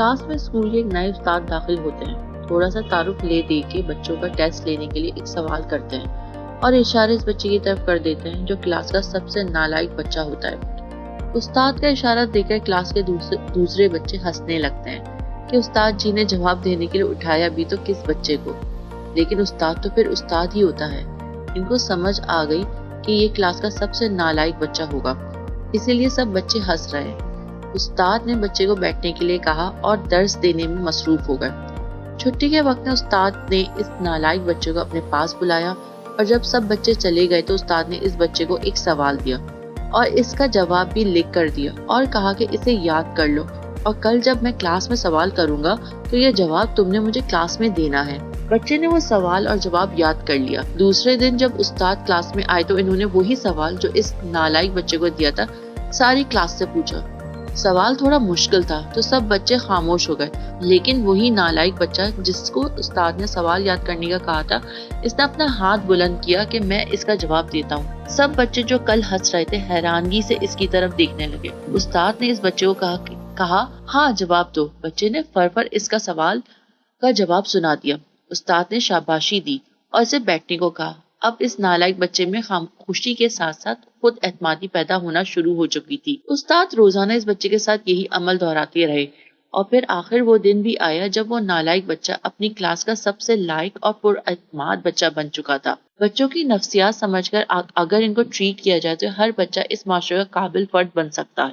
Class में school के एक नए उस्ताद दाखिल होते हैं। थोड़ा सा तारुफ ले दे के बच्चों का टेस्ट लेने के लिए एक सवाल करते हैं और इशारे इस बच्चे की तरफ कर देते हैं जो क्लास का सबसे नालायक बच्चा होता है। उस्ताद का इशारा देकर क्लास के दूसरे बच्चे हंसने लगते हैं कि उस्ताद जी ने जवाब देने के लिए उठाया भी तो किस बच्चे को, लेकिन उस्ताद तो फिर उस्ताद ही होता है। इनको समझ आ गई कि ये क्लास का सबसे नालायक बच्चा होगा, इसीलिए सब बच्चे हंस रहे हैं। उस्ताद ने बच्चे को बैठने के लिए कहा और दर्स देने में मसरूफ हो गए। छुट्टी के वक्त में उस्ताद ने इस नालायक बच्चे को अपने पास बुलाया और जब सब बच्चे चले गए तो उस्ताद ने इस बच्चे को एक सवाल दिया और इसका जवाब भी लिख कर दिया और कहा कि इसे याद कर लो और कल जब मैं क्लास में सवाल करूंगा तो ये जवाब तुमने मुझे क्लास में देना है। बच्चे ने वो सवाल और जवाब याद कर लिया। दूसरे दिन जब उस्ताद क्लास में आए तो इन्होंने वही सवाल जो इस नालायक बच्चे को दिया था सारी क्लास से पूछा। सवाल थोड़ा मुश्किल था तो सब बच्चे खामोश हो गए, लेकिन वही नालायक बच्चा जिसको उस्ताद ने सवाल याद करने का कहा था, इसने अपना हाथ बुलंद किया कि मैं इसका जवाब देता हूँ। सब बच्चे जो कल हंस रहे थे हैरानगी से इसकी तरफ देखने लगे। उस्ताद ने इस बच्चे को कहा हाँ जवाब दो। बच्चे ने फर इसका सवाल का जवाब सुना दिया। उस्ताद ने शाबाशी दी और इसे बैठने को कहा। अब इस नालायक बच्चे में खुशी के साथ साथ खुद एतमादी पैदा होना शुरू हो चुकी थी। उस्ताद रोजाना इस बच्चे के साथ यही अमल दोहराते रहे और फिर आखिर वो दिन भी आया जब वो नालायक बच्चा अपनी क्लास का सबसे लायक और पुरएतमाद बच्चा बन चुका था। बच्चों की नफ्सियात समझकर अगर इनको ट्रीट किया जाए तो हर बच्चा इस माशरे का काबिल फर्द बन सकता है।